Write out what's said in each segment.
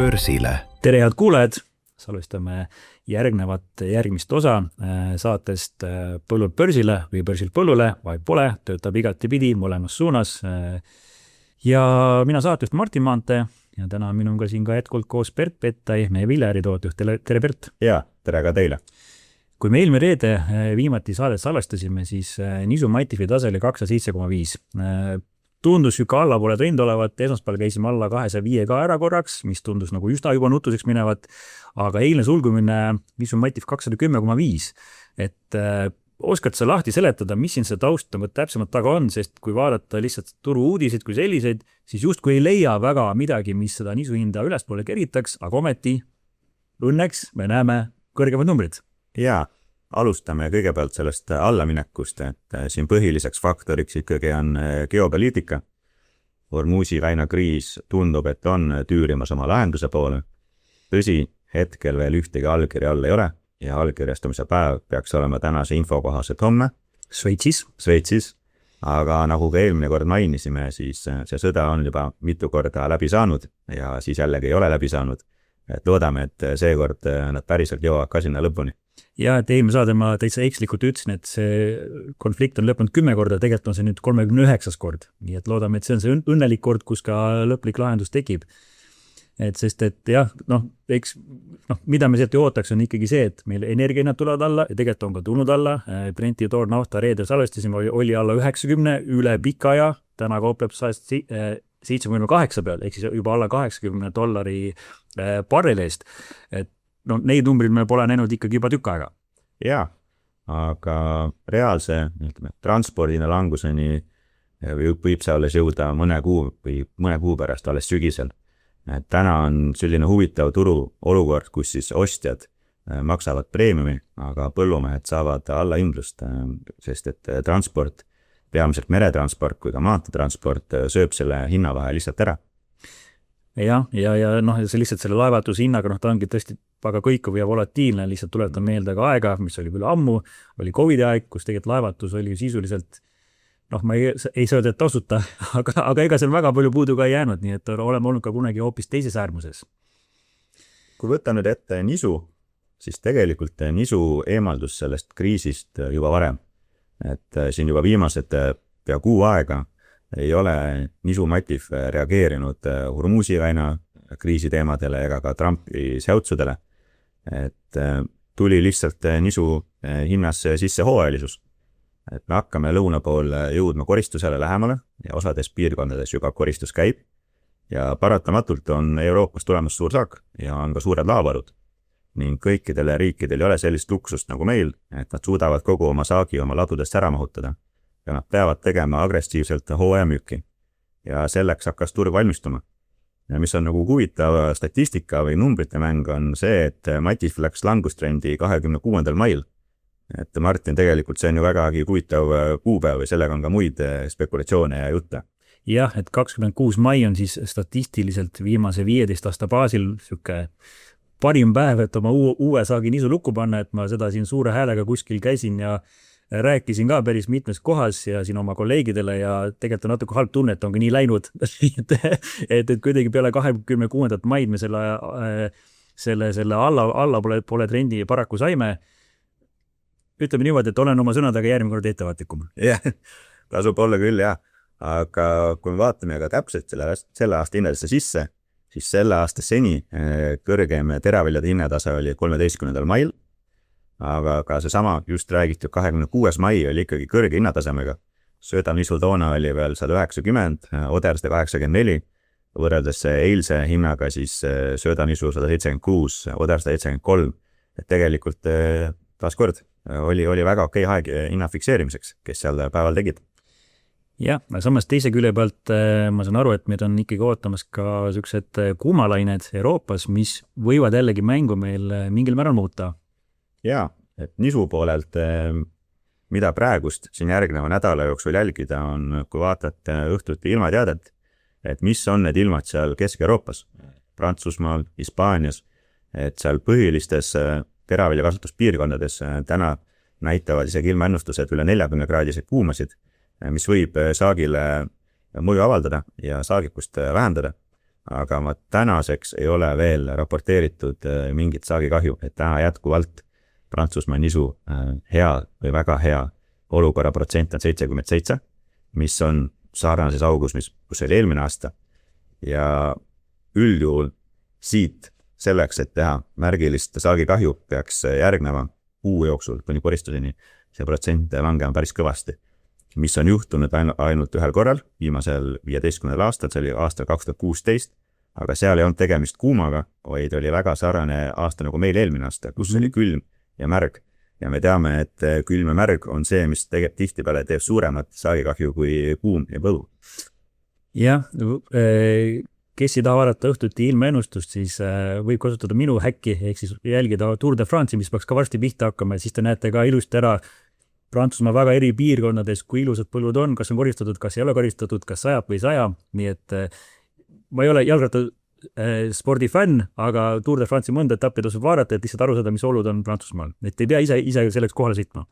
börsile. Tere head kuulajad, salvestame järgmist osa saatest Põllult börsile või börsilt põllule, vaid pole, töötab igati pidi mõlemas suunas. Ja mina saatejuht Martin Maantee ja täna on minuga siin ka jätkuvalt koos Bert Pettai, meie viljaäritootejuht. Tere Bert! Ja, tere ka teile! Kui me eelmine reede viimati saadet salvestasime, siis Nisu Matifi tase oli 207,5. Tundus ju ka allapoole trend olevat, esmaspäeval käisime alla 205 ka ära korraks, mis tundus nagu üsna juba nutuseks minevat, aga eilne sulgumine Nisu Matif 210,5. Et oskad sa lahti seletada, mis siin see taust täpsemalt taga on, sest kui vaadata lihtsalt turu uudiseid kui selliseid, siis justkui ei leia väga midagi, mis seda Nisu hinda ülespoole keritaks, aga ometi õnneks me näeme kõrgemad numbrid. Ja, alustame kõigepealt sellest allaminekust, et siin põhiliseks faktoriks ikkagi on geopoliitika. Hormuzi väina kriis tundub, et on tüürimas oma lahenduse poole. Tõsi, hetkel veel ühtegi allkirja all ei ole ja allkirjastamise päev peaks olema tänase info kohaselt homme. Šveitsis. Aga nagu ka eelmine kord mainisime, siis see sõda on juba mitu korda läbi saanud ja siis jällegi ei ole läbi saanud. Et loodame, et seekord nad päriselt jõuavad ka sinna lõpuni. Ja, et eelmine saade ma täitsa ekslikult ütlesin, et see konflikt on lõppenud 10 korda, tegelikult on see nüüd 39. kord. Nii et loodame, et see on see õnnelik kord, kus ka lõplik lahendus tekib. Et sest, et jah, mida me sealt ju ootaks on ikkagi see, et meil energiahinnad tulevad alla ja tegelikult on ka tulnud alla. Brenti ja toornafta reedel salvestasime oli alla 90 üle pika aja, täna kaupleb 78 peal, ehk siis juba alla $80 barreli eest. Et neid numbrid me pole näinud ikkagi juba tükk aega. Ja, aga reaalse transpordina languseni võib see alles jõuda mõne kuu pärast alles sügisel. Täna on selline huvitav turu olukord, kus siis ostjad maksavad preemiumi, aga põllumehed saavad alla hindlust, sest et transport, peamiselt meretransport kui ka maanteetransport sööb selle hinna vahe lihtsalt ära. Ja see lihtsalt selle laevatuse hinnaga, ta ongi tõesti väga kõikuv ja volatiilne, lihtsalt tuletan meelde ka aega, mis oli küll ammu, oli COVID-i aeg, kus tegelikult laevatus oli sisuliselt, ma ei saa öelda, et tasuta, aga ega seal väga palju puudu ka ei jäänud, nii et oleme olnud ka kunagi hoopis teises äärmuses. Kui võtta nüüd ette Nisu, siis tegelikult Nisu eemaldus sellest kriisist juba varem. Et siin juba viimased pea kuu aega ei ole Nisu Matif reageerinud Hormuzi väina kriisiteemadele ega ka Trumpi säutsudele. Et tuli lihtsalt Nisu hinnas sisse hooajalisus. Et me hakkame lõuna pool jõudma koristusele lähemale ja osades piirkondades juba koristus käib. Ja paratamatult on Euroopas tulemas suur saak ja on ka suured laovarud. Ning kõikidele riikidel ei ole sellist luksust nagu meil, et nad suudavad kogu oma saagi oma ladudest ära mahutada. Ja nad peavad tegema agressiivselt hooajamüüki. Ja selleks hakkas turg valmistuma. Ja mis on nagu huvitav statistika või numbrite mäng on see, et Matif läks langustrendi 26. mail. Et Martin, tegelikult see on ju vägagi huvitav kuupäev või sellega on ka muid spekulatsioone ja jutte. Jah, et 26. mai on siis statistiliselt viimase 15 aasta baasil süke parim päev, et oma uue saagi Nisu lukku panna, et ma seda siin suure häälega kuskil käisin ja rääkisin ka päris mitmes kohas ja siin oma kolleegidele ja tegelikult on natuke halb tunne, et ongi nii läinud. et kuidagi peale 26. maid me selle allapoole trendi paraku saime. Ütleme niimoodi, et olen oma sõnadega järgmine kord ettevaatlikum. Jah, tasub olla küll, jah. Aga kui me vaatame ka täpselt selle aasta hinnadesse sisse, siis selle aasta seni kõrgem teraviljade hinnatase oli 13. mail, aga ka seesama just räägitud 26. mai oli ikkagi kõrge hinnatasemega. Sööda Nisul toona oli veel 190, Oder 184, võrreldes eilse hinnaga siis Sööda Nisul 176, Oder 173. Et tegelikult taas kord oli väga okei aeg hinna fikseerimiseks, kes seal päeval tegid. Ja, samas teise külje pealt ma saan aru, et meid on ikkagi ootamas ka sellised kuumalained Euroopas, mis võivad jällegi mängu meil mingil määral muuta. Ja, et Nisu poolelt, mida praegust siin järgneva nädala jooksul jälgida on, kui vaatate õhtuti ilmateadet, et mis on need ilmad seal Kesk-Euroopas, Prantsusmaal, Hispaanias, et seal põhilistes teravilja kasutuspiirkondades täna näitavad isegi ilmaennustused üle 40 kraadised kuumasid, mis võib saagile mõju avaldada ja saagikust vähendada. aga ma tänaseks ei ole veel raporteeritud mingit saagikahju, et täna jätkuvalt Prantsusmaa nisu hea või väga hea olukorra protsent on 77, mis on sarnases augus, kus oli eelmine aasta. Ja üldjuhul siit selleks, et teha märgilist saagikahju, peaks järgneva kuu jooksul kuni koristuseni see protsent langema päris kõvasti, mis on juhtunud ainult ühel korral, viimasel 15 aastal, see oli aastal 2016, aga seal ei olnud tegemist kuumaga, vaid oli väga sarnane aasta nagu meil eelmine aasta, kus oli külm ja märg. Ja me teame, et külm ja märg on see, mis tihtipeale teeb suuremat saagikahju kui kuum ja põlu. Jah, kes ei taha vaadata õhtuti ilmaennustust, siis võib kasutada minu häkki, ehk siis jälgida Tour de France'i, mis peaks ka varsti pihta hakkama, ja siis te näete ka ilusti ära Prantsusmaa väga eri piirkonnades, kui ilusad põllud on, kas on koristatud, kas ei ole koristatud, kas sajab või ei saja. Nii et ma ei ole jalgratta spordifänn, aga Tour de France'i mõnda etappi tasub vaadata, et lihtsalt aru saada, mis olud on Prantsusmaal. Et ei pea ise selleks kohale sõitma.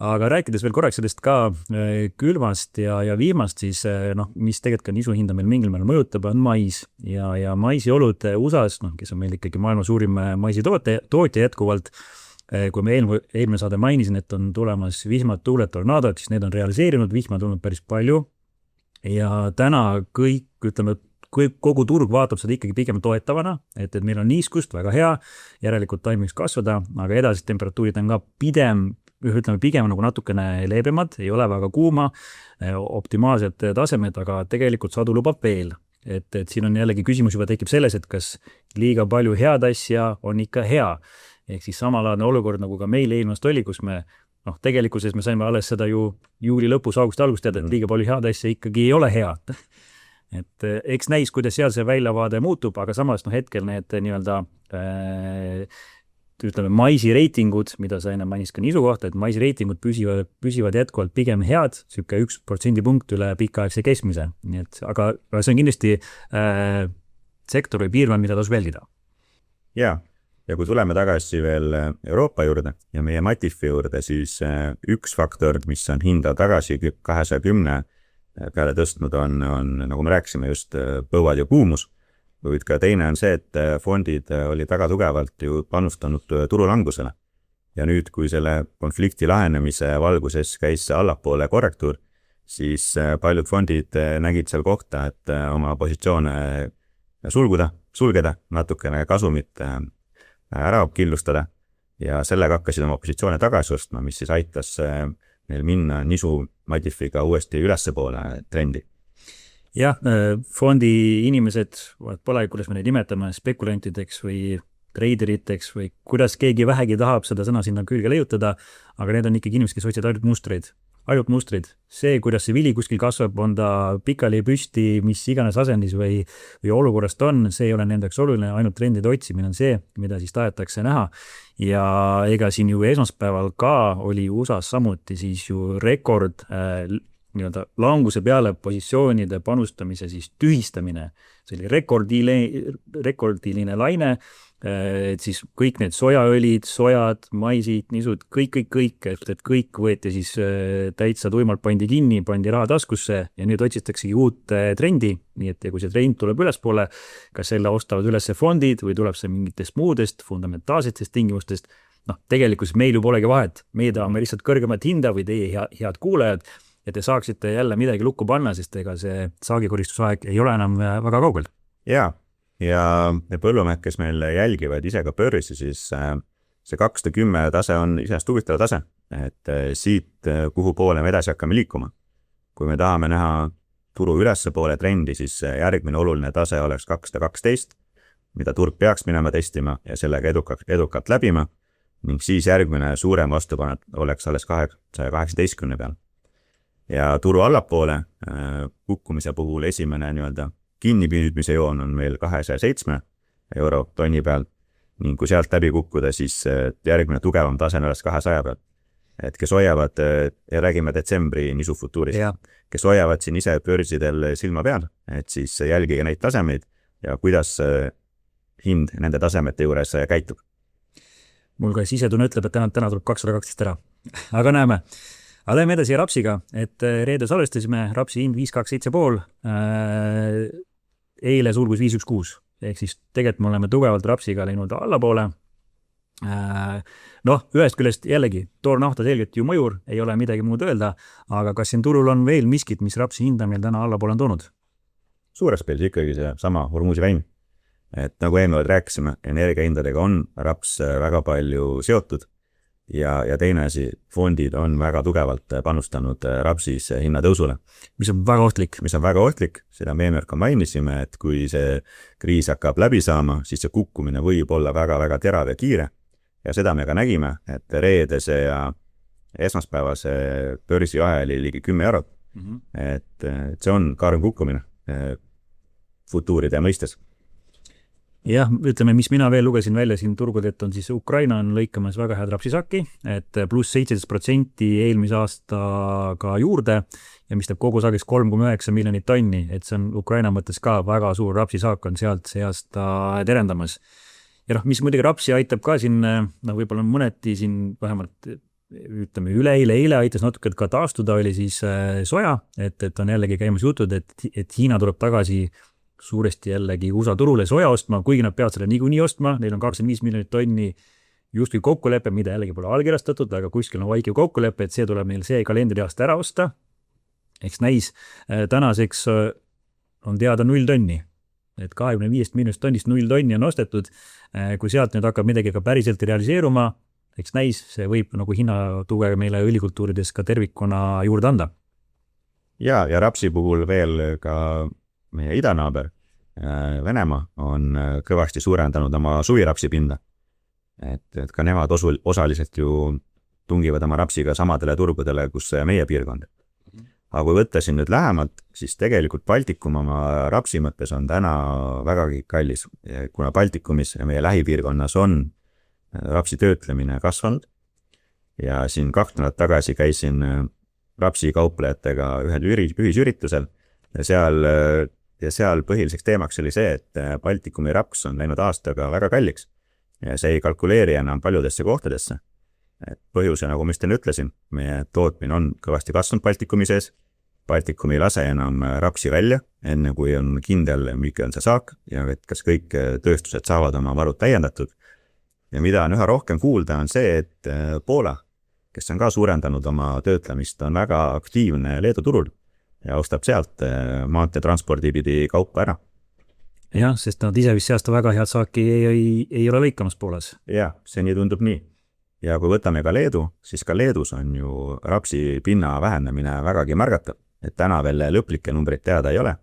Aga rääkides veel korraks sellest ka külmast ja viimast, siis mis tegelikult ka nisu hinda meil mingil määral mõjutab, on mais. Ja maisi olud USAs, kes on meil ikkagi maailma suurim maisi tootja jätkuvalt, kui me eelmine saade mainisin, et on tulemas vihmad, tuuled, tornaadod, siis need on realiseerinud, vihma tulnud päris palju. Ja täna kogu turg vaatab seda ikkagi pigem toetavana, et meil on niiskust väga hea, järelikult taimiks kasvada, aga edased temperatuurid on ka pigem nagu natukene leebemad, ei ole väga kuuma, optimaalsed tasemed, aga tegelikult sadu lubab veel. Et siin on jällegi küsimus juba tekib selles, et kas liiga palju head asja on ikka hea. Ehk siis samalaadne olukord, nagu ka meil eelmast oli, kus me tegelikkuses me saime alles seda ju juuli lõpus, augusti algust teada, et liiga palju head asja ikkagi ei ole head. Et eks näis, kuidas seal see väljavaade muutub, aga samas hetkel need maisi reitingud, mida sa enne mainis ka nisu kohta, et maisi reitingud püsivad jätkuvalt pigem head, sükke 1% punkt üle pikaaegse keskmise. Nii et, aga see on kindlasti sektor või piirkond, mida tasub jälgida. Jaa. Ja kui tuleme tagasi veel Euroopa juurde ja meie Matifi juurde, siis üks faktor, mis on hinda tagasi 210 peale tõstnud, on nagu me rääkisime just põuad ja kuumus, kuid ka teine on see, et fondid olid väga tugevalt ju panustanud turulangusele. Ja nüüd, kui selle konflikti lahenemise valguses käis allapoole korrektuur, siis paljud fondid nägid seal kohta, et oma positsioone sulgeda, natukene kasumit ära killustada ja sellega hakkasid oma positsioone tagasi ostma, mis siis aitas meil minna nisu Matifiga uuesti ülespoole trendi. Jah, fondi inimesed, pole, kuidas me neid nimetame, spekulantideks või treideriteks või kuidas keegi vähegi tahab seda sõna sinna külge leiutada, aga need on ikkagi inimesed, kes otsivad ainult mustrid. See, kuidas see vili kuskil kasvab, on ta pikali püsti, mis iganes asendis või olukorrast on, see ei ole nendeks oluline, ainult trendide otsimine on see, mida siis tahetakse näha. Ja ega siin ju esmaspäeval ka oli USAs samuti siis ju rekord languse peale positsioonide panustamise siis tühistamine. See oli rekordiline laine, et siis kõik need sojaõlid, sojad, maisid, nisud, kõik, et kõik võeti siis täitsa tuimalt pandi kinni, pandi raha taskusse ja nüüd otsistaksegi uut trendi, nii et kui see trend tuleb ülespoole, kas selle ostavad üles fondid või tuleb see mingitest muudest fundamentaalsetest tingimustest, tegelikult meil ju polegi vahet, meie tahame lihtsalt kõrgemat hinda või teie head kuulajad, ja te saaksite jälle midagi lukku panna, sest ega see saagikoristusaeg ei ole enam väga kaugel. Jaa. Ja põllumehed, kes meil jälgivad ise ka börsi, siis see 210 tase on isest huvitav tase, et siit kuhu poole me edasi hakkame liikuma. Kui me tahame näha turu ülespoole trendi, siis järgmine oluline tase oleks 212, mida turg peaks minema testima ja sellega edukalt läbima, ning siis järgmine suurem vastupanet oleks alles 218 peal. Ja turu allapoole kukkumise puhul esimene kinnipüüdmise joon on meil 207 euro tonni peal ning kui sealt läbi kukkuda, siis järgmine tugevam tase on 200 peal. Et kes hoiavad, ja räägime detsembri nisufutuurist, kes hoiavad siin ise börsidel silma peal, et siis jälgige neid tasemeid ja kuidas hind nende tasemete juures käitub. Mul ka sisetunne ütleb, et täna tuleb 212 ära, aga näeme. Aga lähme edasi rapsiga, et reede salvestasime rapsi hind 527,5. eile sulgus 516, ehk siis tegelikult me oleme tugevalt rapsiga läinud allapoole. Noh, ühest küljest jällegi, toornafta selgelt ju mõjur, ei ole midagi muud öelda, aga kas siin turul on veel miskit, mis rapsi hinda meil täna allapoole on toonud? Suures pildis ikkagi see sama Hormuzi väin. Et nagu eelnevalt rääkisime, energiahindadega on raps väga palju seotud ja teine asi, fondid on väga tugevalt panustanud rapsis hinnatõusule. Mis on väga ohtlik. Mis on väga ohtlik, seda me ka mainisime, et kui see kriis hakkab läbi saama, siis see kukkumine võib olla väga-väga terav ja kiire. Ja seda me ka nägime, et reedese ja esmaspäevase börsivahe oli ligi 10 eurot. Et see on karm kukkumine futuuride mõistes. Jah, ütleme, mis mina veel lugesin välja siin turgudelt on siis Ukraina on lõikamas väga head rapsisaki, et pluss 17% eelmise aastaga juurde ja mis teeb kogusagis 3,9 miljonit tonni, et see on Ukraina mõttes ka väga suur rapsisaak on sealt see aasta terendamas. Ja mis muidugi rapsi aitab ka siin, võib-olla mõneti siin vähemalt ütleme eile aitas natuke ka taastuda, oli siis soja, et on jällegi käimas jutud, et Hiina tuleb tagasi suuresti jällegi USA turule soja ostma, kuigi nad peavad selle niikuinii ostma, neil on 25 miljonit tonni justkui kokkulepe, mida jällegi pole allkirjastatud, aga kuskil on vaikiv kokkulepe, et see tuleb neil see kalendriaasta ära osta. Eks näis, tänaseks on teada 0 tonni, et 25 miljonist tonnist 0 tonni on ostetud. Kui sealt nüüd hakkab midagi ka päriselt realiseeruma, eks näis, see võib nagu hinnatuge meile õlikultuurides ka tervikuna juurde anda. Ja rapsi puhul veel ka meie idanaaber Venemaa on kõvasti suurendanud oma suvirapsi pinda. Et ka nemad osaliselt ju tungivad oma rapsiga samadele turgudele, kus meie piirkond. Aga kui võtta siin nüüd lähemalt, siis tegelikult Baltikum oma rapsi mõttes on täna vägagi kallis, kuna Baltikumis ja meie lähipiirkonnas on rapsi töötlemine kasvanud. Ja siin 2 nädalat tagasi käisin rapsi kauplejatega ühel ühisüritusel ja seal põhiliseks teemaks oli see, et Baltikumi raps on läinud aastaga väga kalliks ja see ei kalkuleeri enam paljudesse kohtadesse. Et põhjuse, nagu ma just ütlesin, meie tootmine on kõvasti kasvanud Baltikumi sees. Baltikumi ei lase enam rapsi välja, enne kui on kindel, milline on see saak ja et kas kõik tööstused saavad oma varud täiendatud. Ja mida on üha rohkem kuulda on see, et Poola, kes on ka suurendanud oma töötlemist, on väga aktiivne Leedu turul ja ostab sealt maanteetranspordi pidi kaupa ära. Jah, sest nad ise vist seasta väga head saaki ei ole lõikamas Poolas. Jah, see nii tundub nii. Ja kui võtame ka Leedu, siis ka Leedus on ju rapsi pinna vähenemine vägagi märgatav. Et täna veel lõplikke numbreid teada ei ole,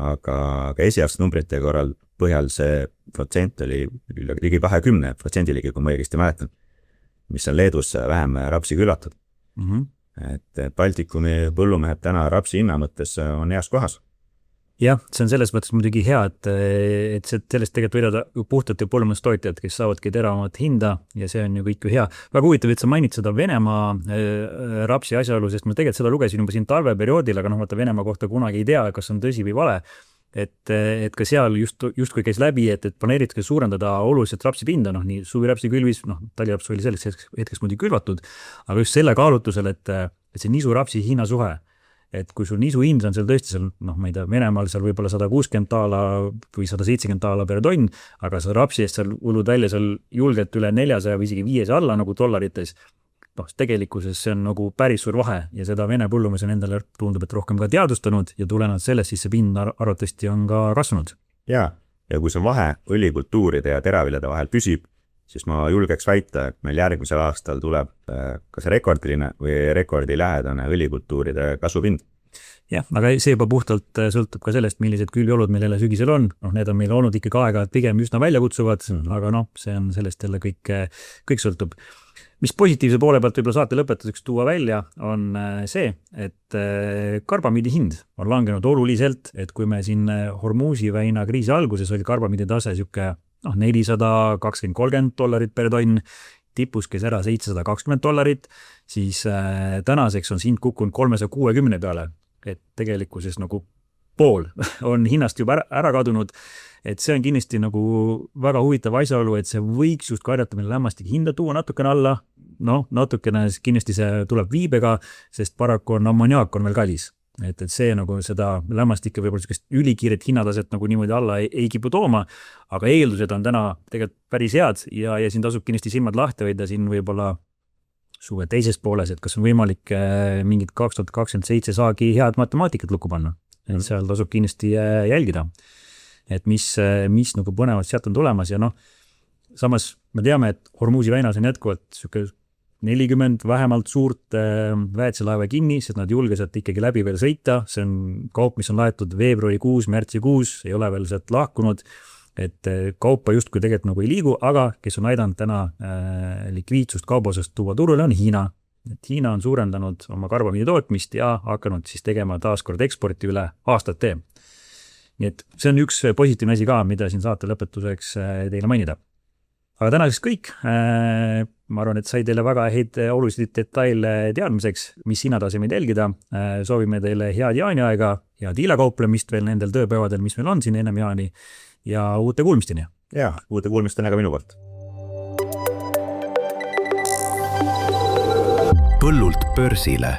aga ka esialgste numbrite korral põhjal see protsent oli ligi 20% ligi, kui ma õigesti mäletan, mis on Leedus vähem rapsi küllatud. Et Baltikumi põllumehed täna rapsi hinna mõttes on heas kohas. Jah, see on selles mõttes muidugi hea, et sellest tegelikult võidada puhtalt ju põllumajandustootjad, kes saavadki teravamat hinda ja see on ju kõik ju hea. Väga huvitav, et sa mainid seda Venemaa rapsi asjaolu, sest ma tegelikult seda lugesin juba siin talveperioodil, aga vaata Venemaa kohta kunagi ei tea, kas on tõsi või vale. Et ka seal justkui käis läbi, et planeeritakse suurendada oluliselt rapsi pinda, nii suvirapsi külvis, taliraps oli selleks hetkeks muidugi külvatud, aga just selle kaalutusel, et see nisu rapsi hinna suhe, et kui sul nisu hind on seal tõesti seal, ma ei tea, Venemaal seal võib-olla 160 taala või 170 taala per tonn, aga sa rapsi eest seal ulud välja seal julgelt üle 400 või isegi 500 alla nagu dollarites, tegelikkuses see on nagu päris suur vahe ja seda Vene põllumees on endale tundub, et rohkem ka teadvustanud ja tulenevalt sellest siis see pind arvatavasti on ka kasvanud. Ja kui see vahe õlikultuuride ja teraviljade vahel püsib, siis ma julgeks väita, et meil järgmisel aastal tuleb kas rekordiline või rekordilähedane õlikultuuride kasvupind. Jah, aga see juba puhtalt sõltub ka sellest, millised külviolud meil jälle sügisel on. Need on meil olnud ikkagi aega pigem üsna välja kutsuvad, aga see on sellest jälle kõik sõltub. Mis positiivse poole pealt võib-olla saate lõpetuseks tuua välja on see, et karbamiidi hind on langenud oluliselt, et kui me siin Hormuzi väina kriisi alguses oli karbamiidi tase siuke $420-30 per tonn, tipus käis ära $720, siis tänaseks on hind kukkunud 360 peale, et tegelikkuses nagu pool on hinnast juba ära kadunud, et see on kindlasti nagu väga huvitav asjaolu, et see võiks just aidata meil lämmastigi hinda tuua natukene alla, natukene kindlasti see tuleb viibega, sest paraku on ammoniaak on veel kallis. et see nagu seda lämmastikku võib-olla sellist ülikiiret hinnataset nagu niimoodi alla ei kipu tooma, aga eeldused on täna tegelikult päris head ja siin tasub kindlasti silmad lahti hoida siin võib-olla suve teises pooles, et kas on võimalik mingid 2027 saagi head matemaatikat lukku panna. Et seal tasub kindlasti jälgida, et mis nagu põnevad sealt on tulemas ja samas me teame, et Hormuzi väinas on jätkuvalt 40 vähemalt suurt väetselaeva kinni, sest nad julge sealt ikkagi läbi veel sõita, see on kaup, mis on laetud veebruarikuus, märtsikuus, ei ole veel sealt lahkunud, et kaupa justkui tegelikult nagu ei liigu, aga kes on aidanud täna likviidsust kaubaosast tuua turule on Hiina. Et Hiina on suurendanud oma karbamiidi tootmist ja hakanud siis tegema taaskord eksporti üle aastate. Nii et see on üks positiivne asi ka, mida siin saate lõpetuseks teile mainida. Aga tänaseks kõik. Ma arvan, et sai teile väga häid olulisi detaile teadmiseks, mis hinnatasemeid jälgida. Soovime teile head jaaniaega ja tiilakauplemist veel nendel tööpäevadel, mis meil on siin ennem jaani ja uute kuulmisteni. Ja, uute kuulmisteni ka minu poolt. Põllult börsile.